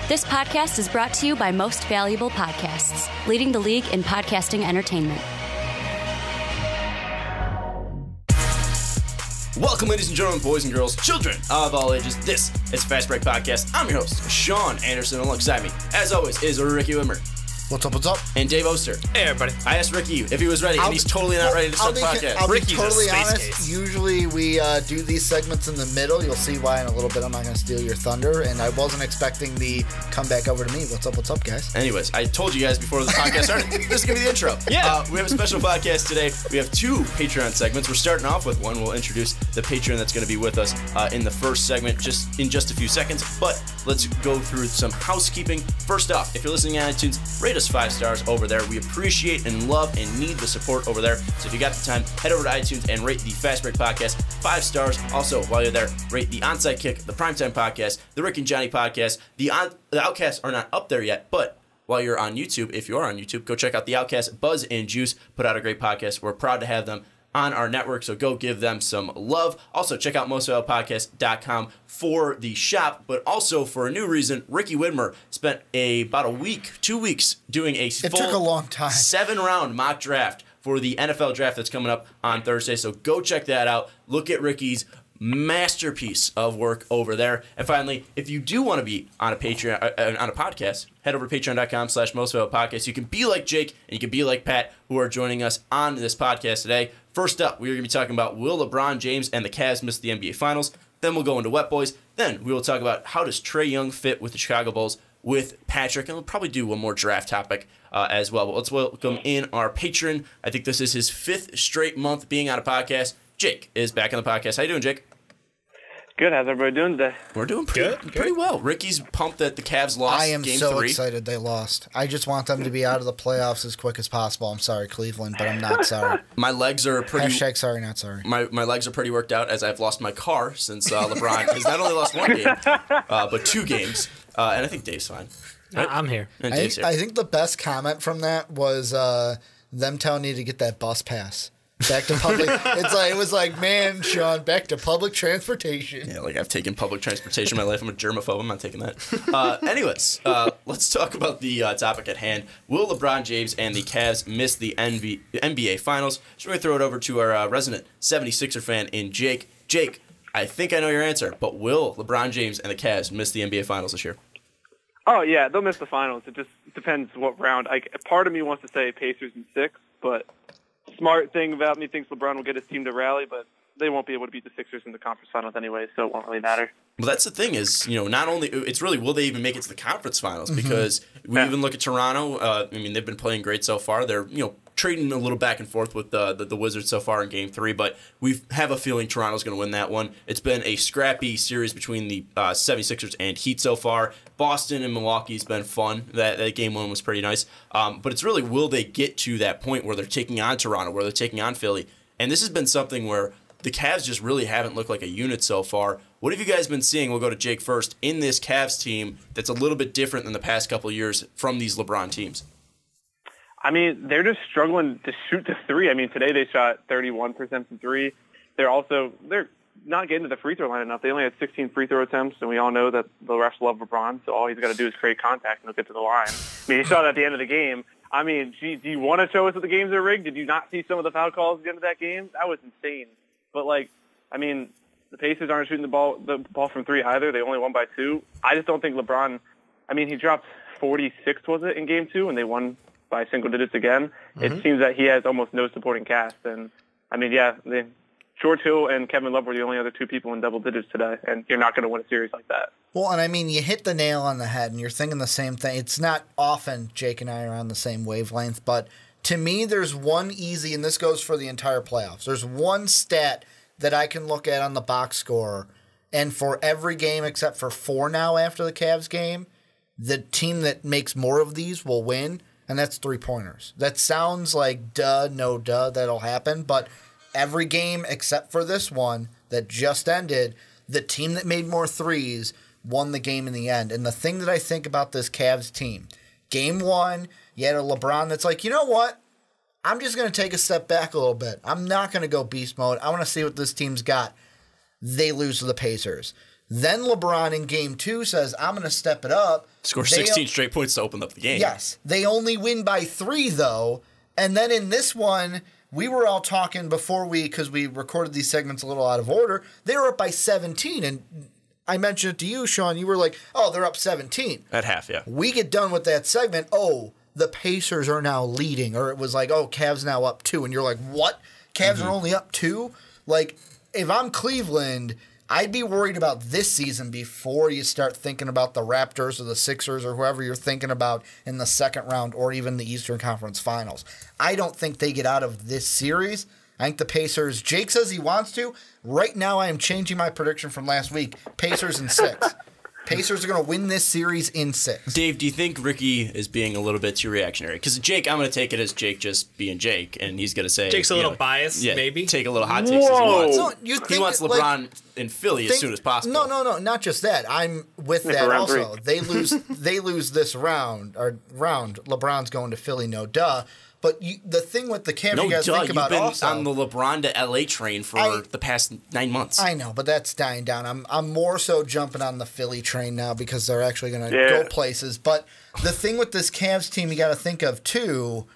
This podcast is brought to you by Most Valuable Podcasts, leading the league in podcasting entertainment. Welcome, ladies and gentlemen, boys and girls, children of all ages. This is Fast Break Podcast. I'm your host, Sean Anderson. Alongside me, as always, is Ricky Widmer. What's up, what's up? And Dave Oster. Hey, everybody. I asked Ricky if he was ready, and he's totally not ready to start the podcast. I'll be Ricky's totally a space honest. case. Usually we do these segments in the middle. You'll see why in a little bit. I'm not going to steal your thunder. And I wasn't expecting the come back over to me. What's up, guys? Anyways, I told you guys before the podcast started, this is going to be the intro. Yeah. We have a special podcast today. We have two Patreon segments. We're starting off with one. We'll introduce the Patreon that's going to be with us in the first segment in just a few seconds. But let's go through some housekeeping. First off, if you're listening on iTunes, rate us 5 stars over there. We appreciate and love and need the support over there. So if you got the time, head over to iTunes and rate the Fast Break Podcast 5 stars. Also, while you're there, rate the Onside Kick, the Primetime Podcast, the Rick and Johnny Podcast. The Outcasts are not up there yet, but while you're on YouTube, if you are on YouTube, go check out the Outcasts. Buzz and Juice put out a great podcast. We're proud to have them on our network, so go give them some love. Also, check out mostvaluablepodcast.com for the shop, but also for a new reason, Ricky Widmer spent about a week, 2 weeks, doing a full, it took a long time, 7-round mock draft for the NFL draft that's coming up on Thursday, so go check that out. Look at Ricky's masterpiece of work over there. And finally, if you do want to be on a Patreon, on a podcast, head over to patreon.com/mostvaluablepodcast. You can be like Jake and you can be like Pat, who are joining us on this podcast today. First up, we're going to be talking about will LeBron James and the Cavs miss the NBA Finals. Then we'll go into Wet Boys. Then we will talk about how does Trae Young fit with the Chicago Bulls with Patrick. And we'll probably do one more draft topic as well. But let's welcome in our patron. I think this is his 5th straight month being on a podcast. Jake is back on the podcast. How you doing, Jake? Good. How's everybody doing today? We're doing pretty well. Ricky's pumped that the Cavs lost I am game so 3. excited they lost. I just want them to be out of the playoffs as quick as possible. I'm sorry, Cleveland, but I'm not sorry. My legs are pretty... Hashtag sorry, not sorry. My legs are pretty worked out as I've lost my car since LeBron has not only lost 1 game, but 2 games. And I think Dave's fine. Right? I'm here. And Dave's here. I think the best comment from that was them telling you to get that bus pass. Back to public. It was like, man, Sean, back to public transportation. Yeah, like I've taken public transportation in my life. I'm a germaphobe. I'm not taking that. Anyways, let's talk about the topic at hand. Will LeBron James and the Cavs miss the NBA Finals? So we're going to throw it over to our resident 76er fan in Jake. Jake, I think I know your answer, but will LeBron James and the Cavs miss the NBA Finals this year? Oh, yeah, they'll miss the finals. It just depends what round. Part of me wants to say Pacers in 6, but smart thing about me thinks LeBron will get his team to rally, but they won't be able to beat the Sixers in the conference finals anyway, so it won't really matter. Well, that's the thing is, not only, it's really, will they even make it to the conference finals? Because we even look at Toronto. They've been playing great so far. They're, trading a little back and forth with the Wizards so far in Game 3, but we have a feeling Toronto's going to win that one. It's been a scrappy series between the 76ers and Heat so far. Boston and Milwaukee's been fun. That Game 1 was pretty nice. But it's really, will they get to that point where they're taking on Toronto, where they're taking on Philly? And this has been something where the Cavs just really haven't looked like a unit so far. What have you guys been seeing? We'll go to Jake first. In this Cavs team that's a little bit different than the past couple of years from these LeBron teams. They're just struggling to shoot the 3. Today they shot 31% from 3. They're not getting to the free throw line enough. They only had 16 free throw attempts, and we all know that the refs love LeBron, so all he's got to do is create contact and he'll get to the line. You saw that at the end of the game. Do you want to show us that the games are rigged? Did you not see some of the foul calls at the end of that game? That was insane. But, the Pacers aren't shooting the ball from 3 either. They only won by 2. I just don't think LeBron – he dropped 46, was it, in Game 2, and they won by single digits again. It seems that he has almost no supporting cast. And, George Hill and Kevin Love were the only other 2 people in double digits today, and you're not going to win a series like that. Well, and you hit the nail on the head, and you're thinking the same thing. It's not often Jake and I are on the same wavelength, but to me, there's one easy, and this goes for the entire playoffs. There's one stat that I can look at on the box score, and for every game except for 4 now after the Cavs game, the team that makes more of these will win, and that's 3-pointers. That sounds like no duh, that'll happen, but every game except for this one that just ended, the team that made more threes won the game in the end. And the thing that I think about this Cavs team, Game 1, you had a LeBron that's like, you know what? I'm just going to take a step back a little bit. I'm not going to go beast mode. I want to see what this team's got. They lose to the Pacers. Then LeBron in game 2 says, I'm going to step it up. Score 16 straight points to open up the game. Yes. They only win by 3, though. And then in this one, we were all talking before because we recorded these segments a little out of order, they were up by 17. And I mentioned it to you, Sean. You were like, oh, they're up 17. At half, yeah. We get done with that segment. Oh, the Pacers are now leading. Or it was like, oh, Cavs now up 2. And you're like, what? Cavs are only up 2? Like, if I'm Cleveland, I'd be worried about this season before you start thinking about the Raptors or the Sixers or whoever you're thinking about in the second round or even the Eastern Conference Finals. I don't think they get out of this series. I think the Pacers, Jake says he wants to. Right now, I am changing my prediction from last week. Pacers in 6. Pacers are going to win this series in 6. Dave, do you think Ricky is being a little bit too reactionary? Because Jake, I'm going to take it as Jake just being Jake, and he's going to say... Jake's a little biased, yeah, maybe? Take a little hot takes as he wants. No, He wants LeBron in Philly as soon as possible. No, not just that. I'm with that also. They lose this round. LeBron's going to Philly, no duh. But the thing with the Cavs, you guys think about you've been on the LeBron to LA train for the past 9 months. I know, but that's dying down. I'm more so jumping on the Philly train now because they're actually going to go places. But the thing with this Cavs team you got to think of too,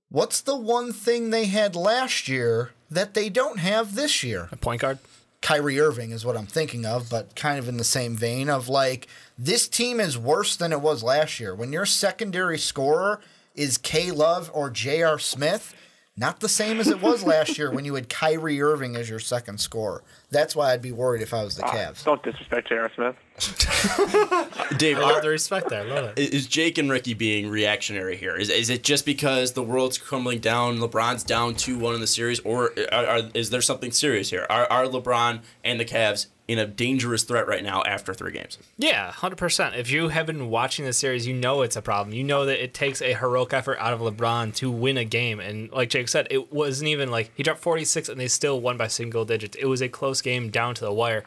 what's the one thing they had last year that they don't have this year? A point guard? Kyrie Irving is what I'm thinking of, but kind of in the same vein of like, this team is worse than it was last year. When your secondary scorer is K Love or J.R. Smith, not the same as it was last year when you had Kyrie Irving as your second scorer. That's why I'd be worried if I was the Cavs. Don't disrespect J.R. Smith. Dave, I love the respect there. I love it. Is Jake and Ricky being reactionary here? Is it just because the world's crumbling down, LeBron's down 2-1 in the series, or is there something serious here? Are LeBron and the Cavs in a dangerous threat right now after 3 games? Yeah, 100%. If you have been watching the series, you know it's a problem. You know that it takes a heroic effort out of LeBron to win a game. And like Jake said, it wasn't even like he dropped 46 and they still won by single digits. It was a close game down to the wire.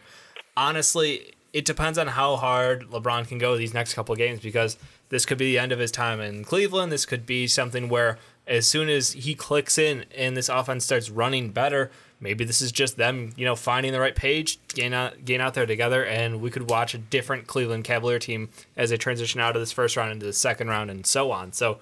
Honestly, it depends on how hard LeBron can go these next couple of games because this could be the end of his time in Cleveland. This could be something where as soon as he clicks in and this offense starts running better, maybe this is just them, finding the right page, getting out there together, and we could watch a different Cleveland Cavalier team as they transition out of this first round into the second round and so on. So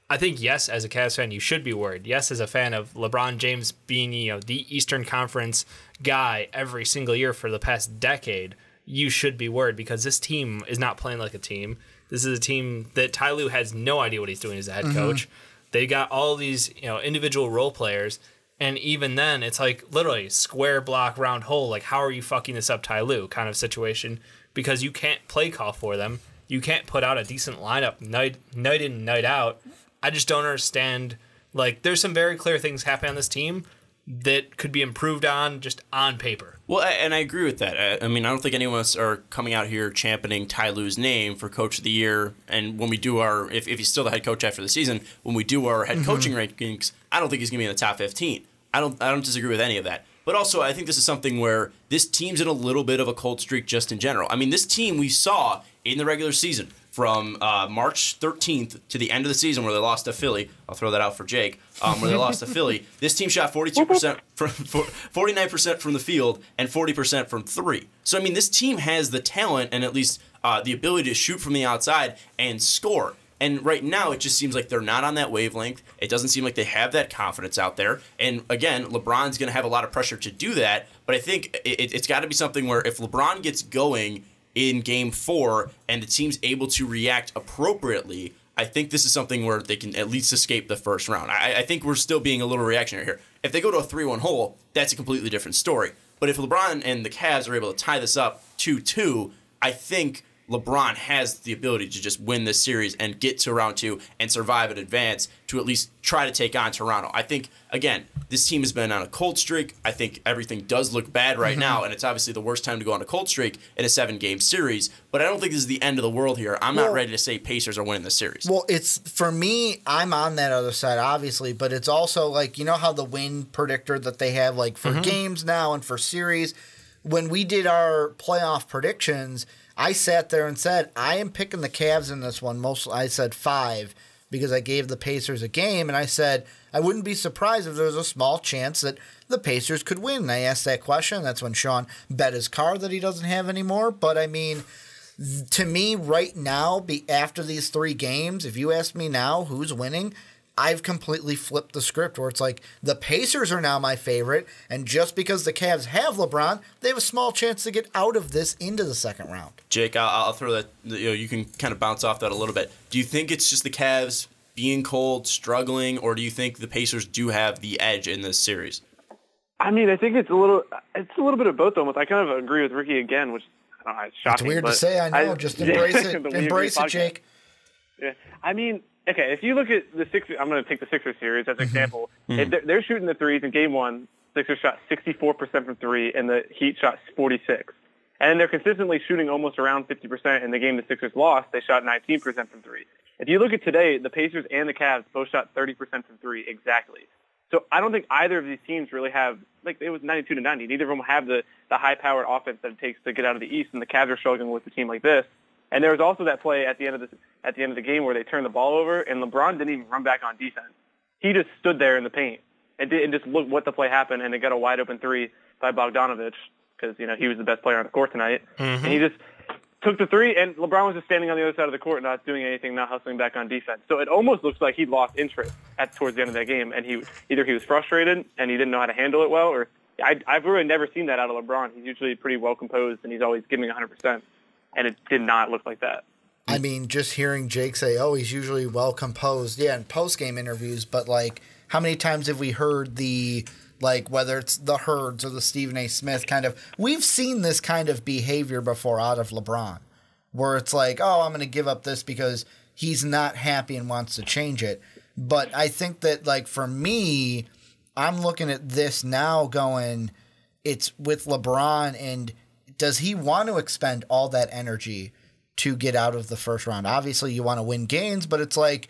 I think, yes, as a Cavs fan, you should be worried. Yes, as a fan of LeBron James being, the Eastern Conference guy every single year for the past decade, you should be worried because this team is not playing like a team. This is a team that Ty Lue has no idea what he's doing as a head coach. They got all these, individual role players. And even then, it's like literally square block, round hole. Like, how are you fucking this up, Ty Lue kind of situation? Because you can't play call for them. You can't put out a decent lineup night in, night out. I just don't understand. Like, there's some very clear things happening on this team that could be improved on just on paper. Well, and I agree with that. I mean, I don't think any of us are coming out here championing Ty Lue's name for Coach of the Year. And when we do our, if he's still the head coach after the season, when we do our head coaching rankings, I don't think he's going to be in the top 15. I don't disagree with any of that. But also, I think this is something where this team's in a little bit of a cold streak just in general. I mean, this team we saw in the regular season from March 13th to the end of the season where they lost to Philly. I'll throw that out for Jake. Where they lost to Philly. This team shot 49% from the field and 40% from 3. So, I mean, this team has the talent and at least the ability to shoot from the outside and score. And right now, it just seems like they're not on that wavelength. It doesn't seem like they have that confidence out there. And again, LeBron's going to have a lot of pressure to do that. But I think it's got to be something where if LeBron gets going in Game 4 and the team's able to react appropriately, I think this is something where they can at least escape the first round. I think we're still being a little reactionary here. If they go to a 3-1 hole, that's a completely different story. But if LeBron and the Cavs are able to tie this up 2-2, I think LeBron has the ability to just win this series and get to round 2 and survive and advance to at least try to take on Toronto. I think, again, this team has been on a cold streak. I think everything does look bad right now, and it's obviously the worst time to go on a cold streak in a 7-game series. But I don't think this is the end of the world here. I'm not ready to say Pacers are winning this series. Well, it's for me, I'm on that other side, obviously, but it's also like, you know how the win predictor that they have like for games now and for series, when we did our playoff predictions, I sat there and said, I am picking the Cavs in this one. I said 5. because I gave the Pacers a game, and I said I wouldn't be surprised if there was a small chance that the Pacers could win. And I asked that question. That's when Sean bet his car that he doesn't have anymore. But, I mean, to me right now, after these 3 games, if you ask me now who's winning, I've completely flipped the script where it's like the Pacers are now my favorite, and just because the Cavs have LeBron, they have a small chance to get out of this into the second round. Jake, I'll throw that. You can kind of bounce off that a little bit. Do you think it's just the Cavs being cold, struggling, or do you think the Pacers do have the edge in this series? I mean, I think it's a little bit of both. Almost, I kind of agree with Ricky again, which I don't know, it's shocking. It's weird to say. I know. Just embrace it. Embrace it, Jake. Yeah, I mean. Okay, if you look at the Sixers, I'm going to take the Sixers series as an example. If they're shooting the threes in Game 1. Sixers shot 64% from 3, and the Heat shot 46. And they're consistently shooting almost around 50%. In the game the Sixers lost, they shot 19% from 3. If you look at today, the Pacers and the Cavs both shot 30% from 3 exactly. So I don't think either of these teams really have, like, it was 92-90. Neither of them have the high-powered offense that it takes to get out of the East, and the Cavs are struggling with a team like this. And there was also that play at the end of the game where they turned the ball over, and LeBron didn't even run back on defense. He just stood there in the paint and just looked what the play happened, and they got a wide open 3 by Bogdanovich because he was the best player on the court tonight, and he just took the 3, and LeBron was just standing on the other side of the court, not doing anything, not hustling back on defense. So it almost looks like he lost interest towards the end of that game, and he was frustrated and he didn't know how to handle it well, or I've really never seen that out of LeBron. He's usually pretty well composed, and he's always giving 100%. And it did not look like that. I mean, just hearing Jake say, oh, he's usually well composed, in post-game interviews, but, like, how many times have we heard whether it's the Hurds or the Stephen A. Smith we've seen this kind of behavior before out of LeBron, where it's like, oh, I'm going to give up this because he's not happy and wants to change it. But I think that, like, for me, I'm looking at this now going, it's with LeBron, and does he want to expend all that energy to get out of the first round? Obviously, you want to win games, but it's like,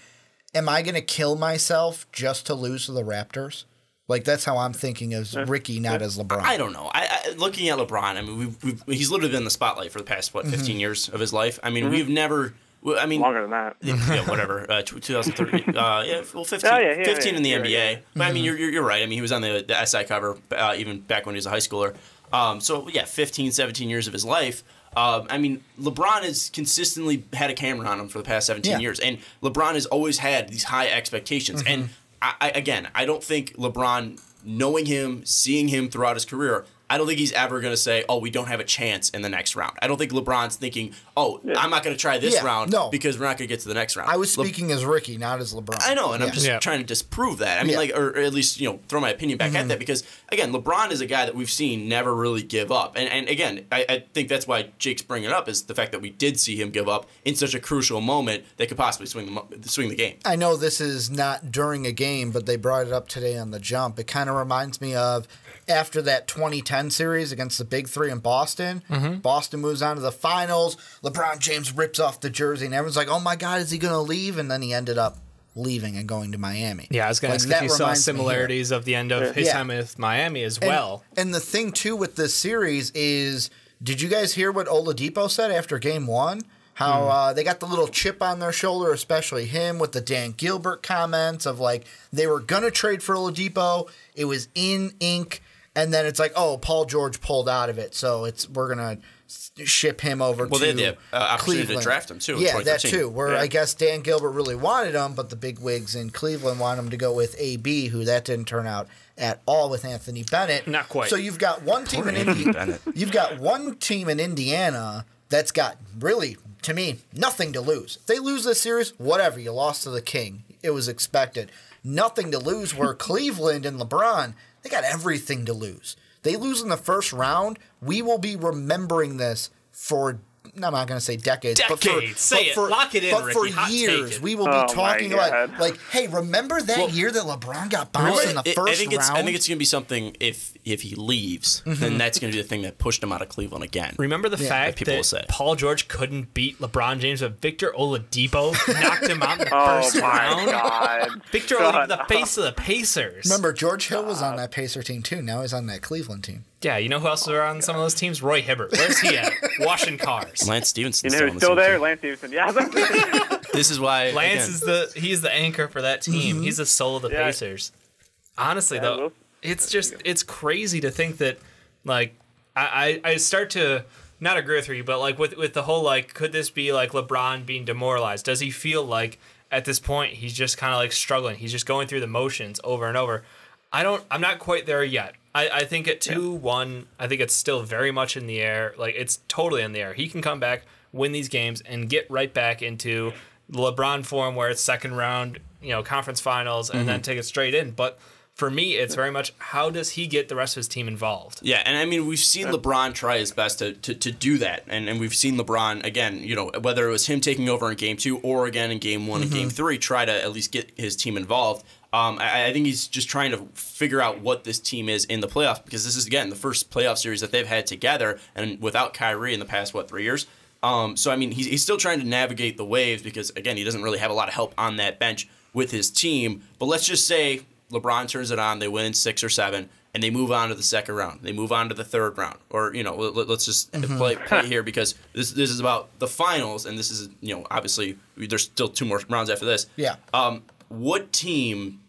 am I going to kill myself just to lose to the Raptors? Like, that's how I'm thinking as Ricky, not as LeBron. I don't know. Looking at LeBron, I mean, he's literally been in the spotlight for the past, 15 years of his life? I mean, we've never... I mean, longer than that. Yeah, whatever. 2013. 15 in the NBA. Right. But I mean, you're right. I mean, he was on the SI cover even back when he was a high schooler. 15, 17 years of his life. I mean, LeBron has consistently had a camera on him for the past 17 years, and LeBron has always had these high expectations. And I don't think LeBron, knowing him, seeing him throughout his career, I don't think he's ever going to say, oh, we don't have a chance in the next round. I don't think LeBron's thinking, I'm not going to try this round because we're not going to get to the next round. I was speaking as Ricky, not as LeBron. I know, and I'm just trying to disprove that. I mean, or at least, throw my opinion back at that because, again, LeBron is a guy that we've seen never really give up. And again, I think that's why Jake's bringing it up is the fact that we did see him give up in such a crucial moment that could possibly swing the game. I know this is not during a game, but they brought it up today on The Jump. It kind of reminds me of after that 2010 series against the Big Three in Boston. Boston moves on to the finals. LeBron James rips off the jersey, and everyone's like, oh, my God, is he going to leave? And then he ended up leaving and going to Miami. Yeah, I was going to ask if you saw similarities of the end of his time with Miami as well. And the thing, too, with this series is, did you guys hear what Oladipo said after Game 1? How they got the little chip on their shoulder, especially him, with the Dan Gilbert comments of, like, they were going to trade for Oladipo. It was in ink. And then it's like, oh, Paul George pulled out of it, so we're going to ship him over to Cleveland. Well, they had the opportunity to draft him, too. Yeah, that too, where I guess Dan Gilbert really wanted him, but the big wigs in Cleveland wanted him to go with AB, who that didn't turn out at all with Anthony Bennett. Not quite. So you've got one team in Indiana. You've got one team in Indiana that's got really, to me, nothing to lose. If they lose this series, whatever. You lost to the King. It was expected. Nothing to lose, where Cleveland and LeBron, they got everything to lose. They lose in the first round, we will be remembering this for, I'm not going to say decades. But lock it in, but Ricky. for years, we will be talking about, like, hey, remember that year that LeBron got bounced in the first round? I think it's going to be something, if he leaves, then that's going to be the thing that pushed him out of Cleveland again. Remember the fact that Paul George couldn't beat LeBron James, but Victor Oladipo knocked him out in the first round? God. Victor Oladipo, the face of the Pacers. Remember, George Hill was on that Pacer team, too. Now he's on that Cleveland team. Yeah, you know who else was on some of those teams? Roy Hibbert. Where's he at? Washing cars. Lance Stevenson. You know who's still there? Lance Stevenson. Yeah. This is why Lance he's the anchor for that team. He's the soul of the Pacers. Honestly, though, it's crazy to think that, like, I start to not agree with you, but like with the whole, like, could this be like LeBron being demoralized? Does he feel like at this point he's just kind of like struggling? He's just going through the motions over and over. I'm not quite there yet. I think at 2-1, I think it's still very much in the air. Like, it's totally in the air. He can come back, win these games, and get right back into LeBron form where it's second round, conference finals, and then take it straight in. But for me, it's very much, how does he get the rest of his team involved? Yeah, and I mean, we've seen LeBron try his best to do that, and we've seen LeBron, again, whether it was him taking over in Game 2 or again in Game 1 and Game 3, try to at least get his team involved. I think he's just trying to figure out what this team is in the playoffs, because this is, again, the first playoff series that they've had together, and without Kyrie in the past, 3 years? So, I mean, he's still trying to navigate the waves because, again, he doesn't really have a lot of help on that bench with his team. But let's just say LeBron turns it on, they win in 6 or 7, and they move on to the second round. They move on to the third round. Or, let's just play here, because this is about the finals, and this is, obviously, there's still 2 more rounds after this. Yeah. What team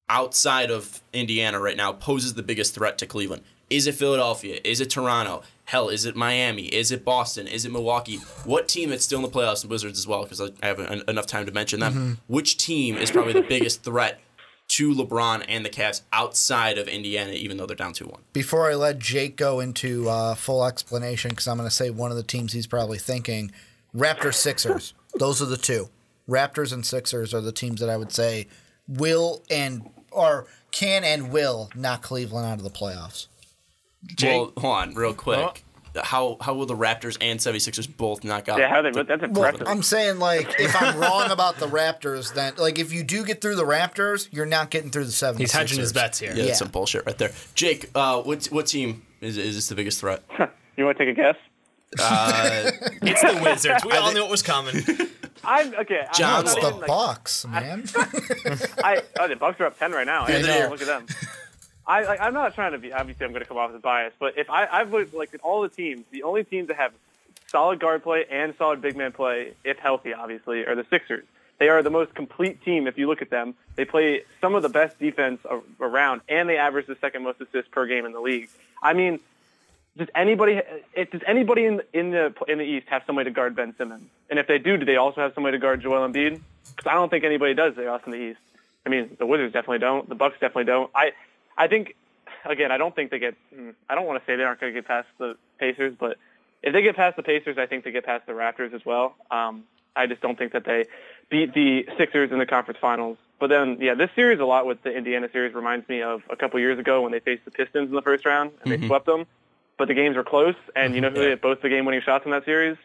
outside of Indiana right now poses the biggest threat to Cleveland? Is it Philadelphia? Is it Toronto? Hell, is it Miami? Is it Boston? Is it Milwaukee? What team that's still in the playoffs, and Wizards as well, because I have enough time to mention them. Which team is probably the biggest threat to LeBron and the Cavs outside of Indiana, even though they're down 2-1? Before I let Jake go into full explanation, because I'm going to say one of the teams he's probably thinking, Raptors, Sixers. Those are the two. Raptors and Sixers are the teams that I would say can and will knock Cleveland out of the playoffs. Jake? Well, hold on, real quick. How will the Raptors and 76ers both knock out? Yeah, that's impressive. Well, I'm saying, like, if I'm wrong about the Raptors, then, like, if you do get through the Raptors, you're not getting through the 76ers. He's hedging his bets here. Yeah, that's some bullshit right there. Jake, what team is this the biggest threat? You want to take a guess? It's the Wizards. We all knew it was coming. It's the Bucks, man. The Bucks are up 10 right now. Look at them. I'm not trying to be. Obviously, I'm going to come off as biased, but if I've looked like at all the teams, the only teams that have solid guard play and solid big man play, if healthy, obviously, are the Sixers. They are the most complete team. If you look at them, they play some of the best defense around, and they average the second most assists per game in the league. I mean, does anybody in the East have somebody to guard Ben Simmons? And if they do they also have somebody to guard Joel Embiid? Because I don't think anybody does there in the East. I mean, the Wizards definitely don't. The Bucks definitely don't. I think, again, I don't think they get. I don't want to say they aren't going to get past the Pacers, but if they get past the Pacers, I think they get past the Raptors as well. I just don't think that they beat the Sixers in the conference finals. But then, this series a lot with the Indiana series reminds me of a couple years ago when they faced the Pistons in the first round and they swept them. But the games were close, and you know who hit both the game-winning shots in that series?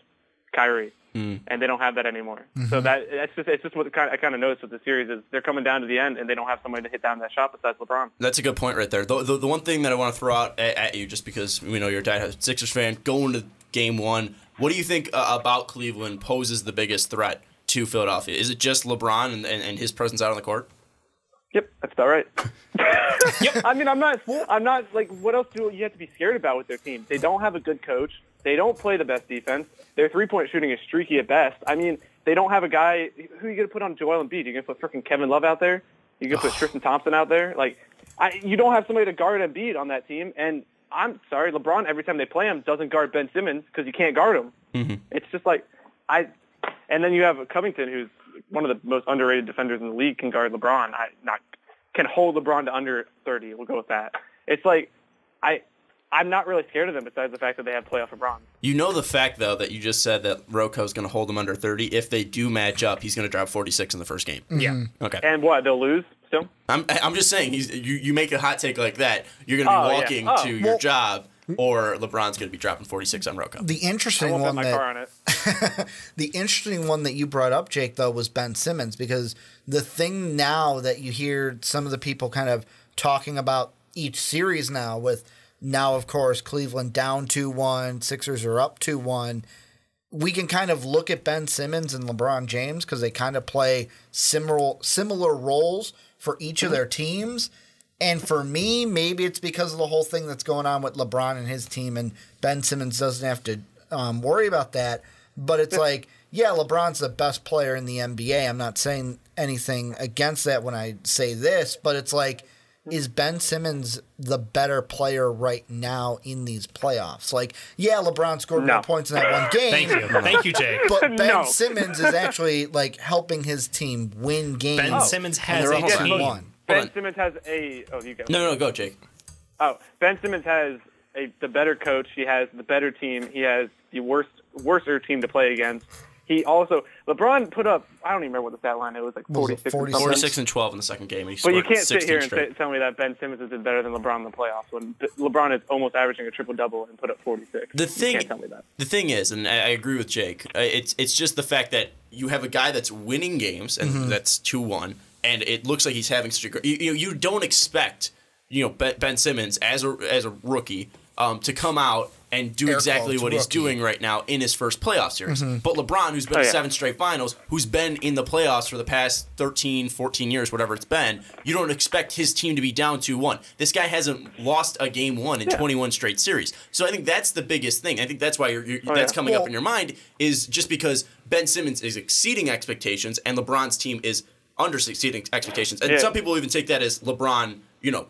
Kyrie. And they don't have that anymore. So it's just what I kind of noticed with the series is they're coming down to the end, and they don't have somebody to hit down that shot besides LeBron. That's a good point right there. The one thing that I want to throw out at you, just because we know you're a diehard Sixers fan, going to Game 1, what do you think about Cleveland poses the biggest threat to Philadelphia? Is it just LeBron and his presence out on the court? Yep, that's about right. Yep. I mean, I'm not like, what else do you have to be scared about with their team? They don't have a good coach. They don't play the best defense. Their three-point shooting is streaky at best. I mean, they don't have a guy. Who are you going to put on Joel Embiid? You're going to put freaking Kevin Love out there? You're going to put Tristan Thompson out there? Like, you don't have somebody to guard Embiid on that team. And I'm sorry, LeBron, every time they play him, doesn't guard Ben Simmons because you can't guard him. It's just like, and then you have Covington, who's one of the most underrated defenders in the league, can guard LeBron. Can hold LeBron to under 30. We'll go with that. It's like, I'm not really scared of them besides the fact that they have playoff LeBron. You know the fact, though, that you just said that Rocco's going to hold them under 30. If they do match up, he's going to drop 46 in the first game. Yeah. Okay. And what, they'll lose still? I'm just saying, you make a hot take like that, you're going to be walking to your job, or LeBron's going to be dropping 46 on Rocco. The interesting one the interesting one that you brought up, Jake, though, was Ben Simmons, because the thing now that you hear some of the people kind of talking about each series now with now, of course, Cleveland down 2-1, Sixers are up 2-1. We can kind of look at Ben Simmons and LeBron James because they kind of play similar roles for each of their teams. And for me, maybe it's because of the whole thing that's going on with LeBron and his team, and Ben Simmons doesn't have to worry about that. But it's like, yeah, LeBron's the best player in the NBA. I'm not saying anything against that when I say this, but it's like, is Ben Simmons the better player right now in these playoffs? Like, yeah, LeBron scored more points in that one game. Thank you, Jake. But Ben Simmons is actually like helping his team win games. Ben Simmons has a team. Ben Simmons has a. Oh, you go. No, go, Jake. Oh, Ben Simmons has the better coach. He has the better team. He has the worser team to play against. He also, LeBron put up, I don't even remember what the stat line, it was like 46 46 and 12 in the second game. But you can't sit here and tell me that Ben Simmons has been better than LeBron in the playoffs when LeBron is almost averaging a triple-double and put up 46. You can't tell me that. The thing is, and I agree with Jake, it's just the fact that you have a guy that's winning games, and that's 2-1, and it looks like he's having such a great, you don't expect, Ben Simmons as a rookie to come out and do exactly what he's doing right now in his first playoff series. But LeBron, who's been to 7 straight finals, who's been in the playoffs for the past 13, 14 years, whatever it's been, you don't expect his team to be down 2-1. This guy hasn't lost a game 1 in 21 straight series. So I think that's the biggest thing. I think that's why that's coming up in your mind, is just because Ben Simmons is exceeding expectations and LeBron's team is under-exceeding expectations. And some people even take that as LeBron,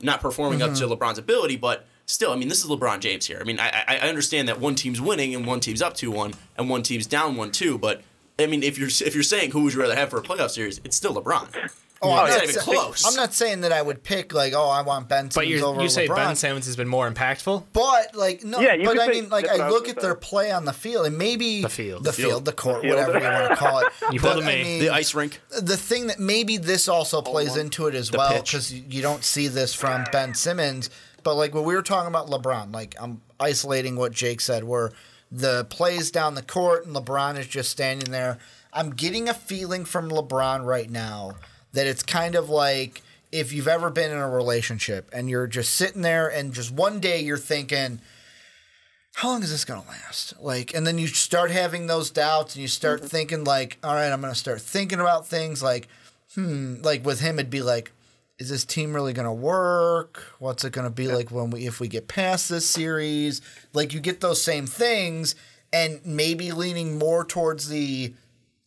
not performing up to LeBron's ability, but still, I mean, this is LeBron James here. I mean, I understand that one team's winning and one team's up 2-1 and one team's down 1-2, but I mean, if you're saying who would you rather have for a playoff series, it's still LeBron. I'm not even close. I'm not saying that I would pick I want Ben Simmons over LeBron. But you say Ben Simmons has been more impactful. But no. Yeah, but I mean, I look at their play on the field, and maybe the court, whatever you want to call it. The ice rink. The thing that maybe this also plays into it as well, because you don't see this from Ben Simmons. But when we were talking about LeBron, I'm isolating what Jake said, where the plays down the court and LeBron is just standing there. I'm getting a feeling from LeBron right now that it's kind of like if you've ever been in a relationship and you're just sitting there and just one day you're thinking, how long is this going to last? And then you start having those doubts and you start thinking all right, I'm going to start thinking about things with him, it'd be is this team really going to work? What's it going to be like if we get past this series? You get those same things and maybe leaning more towards the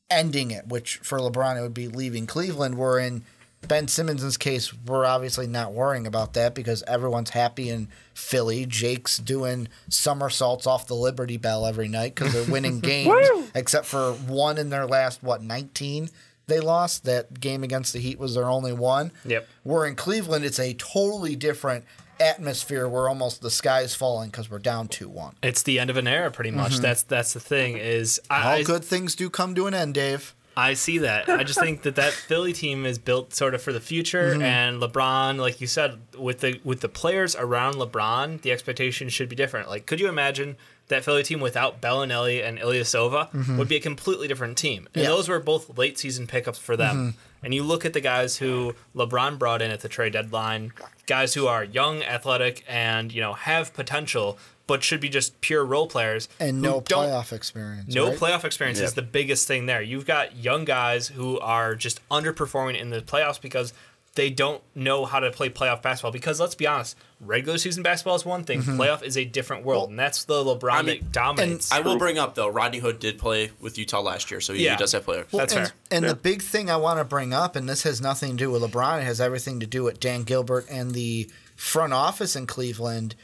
ending it, which for LeBron it would be leaving Cleveland, where in Ben Simmons' case, we're obviously not worrying about that because everyone's happy in Philly. Jake's doing somersaults off the Liberty Bell every night because they're winning games, except for one in their last, 19? They lost. That game against the Heat was their only one. Yep. Where in Cleveland, it's a totally different atmosphere where almost the sky is falling because we're down 2-1. It's the end of an era, pretty much. That's the thing. Is all good things do come to an end, Dave. I see that. I just think that Philly team is built sort of for the future, and LeBron, like you said, with the players around LeBron, the expectation should be different. Could you imagine that Philly team without Bellinelli and Ilyasova would be a completely different team? And those were both late season pickups for them. And you look at the guys who LeBron brought in at the trade deadline, guys who are young, athletic, and have potential, but should be just pure role players. And no playoff experience. No playoff experience is the biggest thing there. You've got young guys who are just underperforming in the playoffs because they don't know how to play playoff basketball. Because let's be honest, regular season basketball is one thing. Playoff is a different world, and that's the LeBron that dominates. I will bring up, though, Rodney Hood did play with Utah last year, so he does have playoff. That's fair. And the big thing I want to bring up, and this has nothing to do with LeBron, it has everything to do with Dan Gilbert and the front office in Cleveland.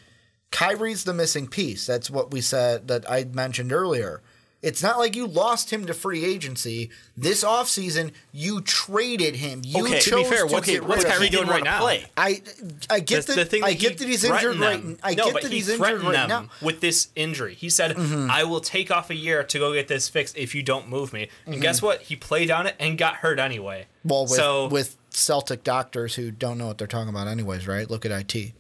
Kyrie's the missing piece. That's what we said, that I mentioned earlier. It's not like you lost him to free agency. This offseason, you traded him. You chose to be fair, what's Kyrie doing right now? I get that he's injured right now. With this injury. He said, I will take off a year to go get this fixed if you don't move me. And guess what? He played on it and got hurt anyway. Well, with Celtic doctors who don't know what they're talking about anyways, right? Look at IT.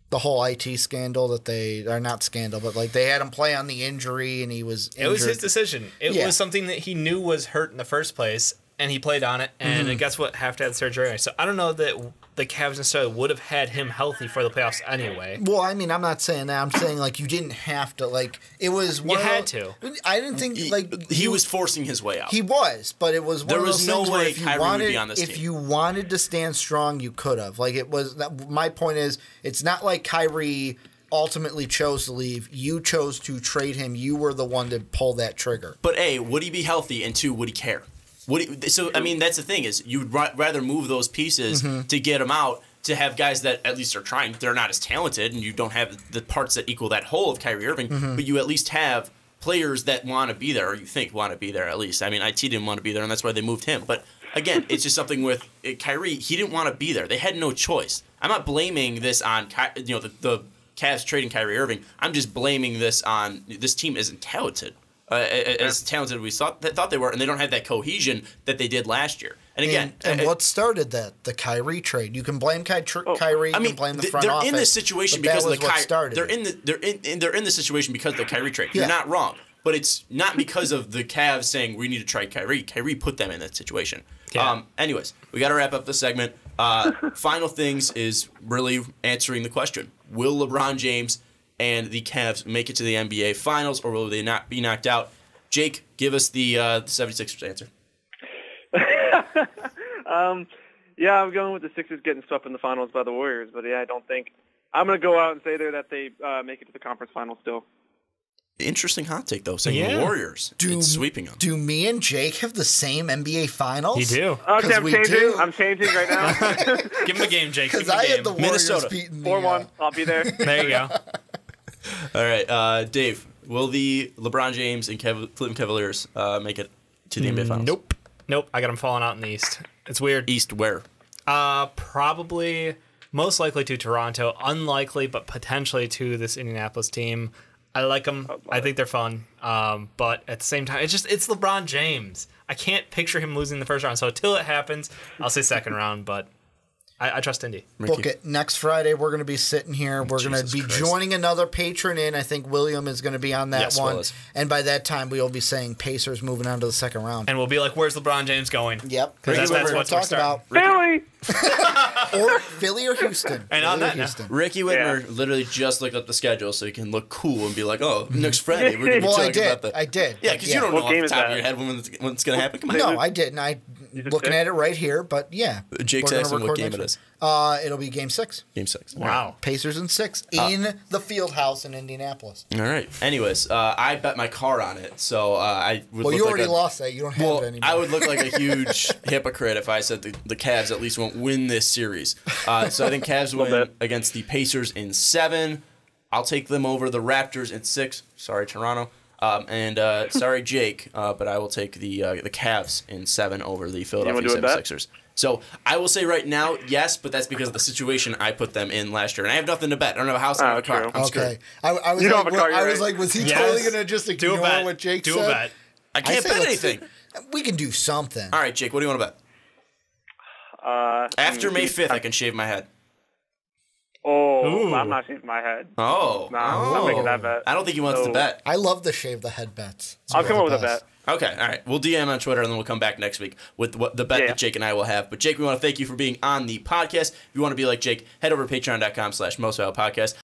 The whole IT scandal that they are not scandal, but they had him play on the injury and he was injured. It was his decision. It was something that he knew was hurt in the first place, and he played on it. And guess what? Have to have surgery anyway. So I don't know that the Cavs necessarily would have had him healthy for the playoffs anyway. Well, I mean, I'm not saying that. I'm saying you didn't have to. It was one. You had to. I didn't think he was forcing his way out. He was, but it was one of those things where if you wanted to stand strong, you could have. It was. My point is, it's not like Kyrie ultimately chose to leave. You chose to trade him. You were the one to pull that trigger. But A, would he be healthy? And 2, would he care? So, I mean, that's the thing is you'd rather move those pieces to get him out to have guys that at least are trying. They're not as talented, and you don't have the parts that equal that whole of Kyrie Irving, but you at least have players that want to be there, or you think want to be there at least. I mean, IT didn't want to be there, and that's why they moved him. But again, it's just something with Kyrie. He didn't want to be there. They had no choice. I'm not blaming this on the Cavs trading Kyrie Irving. I'm just blaming this on this team isn't talented. As talented as we thought they were, and they don't have that cohesion that they did last year. And again, and what started that? The Kyrie trade. You can blame Kyrie. You can blame the front office. They're in this situation because of the Kyrie. Started. They're in the situation because of the Kyrie trade. Yeah. You're not wrong, but it's not because of the Cavs saying we need to trade Kyrie. Kyrie put them in that situation. Yeah. Anyways, we got to wrap up the segment. Final things is really answering the question: will LeBron James and the Cavs make it to the NBA Finals, or will they not be knocked out? Jake, give us the 76ers answer. Yeah, I'm going with the Sixers getting swept in the finals by the Warriors, but yeah, I don't think I'm going to go out and say there that they make it to the conference finals still. Interesting hot take though, saying the Warriors it's sweeping them. Do me and Jake have the same NBA Finals? You do. Okay, I'm changing right now. Give him a game, Jake. Because I had the Warriors Minnesota. beating 4-1. I'll be there. There you go. All right, Dave, will the LeBron James and Cleveland Cavaliers make it to the NBA Finals? Nope. I got them falling out in the East. It's weird. East where? Probably, most likely to Toronto. Unlikely, but potentially to this Indianapolis team. I like them. I think they're fun. But at the same time, it's LeBron James. I can't picture him losing the first round. So until it happens, I'll say second round. But I trust Indy. Book it. Next Friday, we're going to be sitting here. We're going to be joining another patron in. I think William is going to be on that one. And by that time, we will be saying Pacers moving on to the second round. And we'll be like, where's LeBron James going? Yep. Because that's what we're talking about. Philly! Or Philly or Houston. And on that note, Ricky Widmer literally just looked up the schedule so he can look cool and be like, oh, next Friday we're going to be talking about that. I did. Yeah, because you don't know off the game top is of your head when it's going to happen. Come on. No, I didn't. I'm looking at it right here, but yeah. Jake's asking what game it is. It'll be Game 6. Game 6. wow. Pacers in 6 in the field house in Indianapolis. All right. Anyways, I bet my car on it, so I would Well, look you already like lost that. You don't have it anymore. I would look like a huge hypocrite if I said the Cavs at least won't win this series. So I think Cavs win against the Pacers in 7. I'll take them over the Raptors in 6. Sorry, Toronto. And sorry, Jake, but I will take the Cavs in 7 over the Philadelphia 76ers. So I will say right now, yes, but that's because of the situation I put them in last year. And I have nothing to bet. I don't have a house. I don't have a car. I'm okay. screwed. I was you like, don't have a car, I was like, was he totally going to just ignore what Jake said? Do a bet. I can't bet anything. We can do something. All right, Jake, what do you want to bet? After May 5th, I can shave my head. Oh, I'm not shaving my head. Oh. I'm not making that bet. I don't think he wants to bet. I love the shave the head bets. I'll come up with a bet. Okay, all right. We'll DM on Twitter, and then we'll come back next week with the bet that Jake and I will have. But, Jake, we want to thank you for being on the podcast. If you want to be like Jake, head over to patreon.com/mostvaluablepodcast.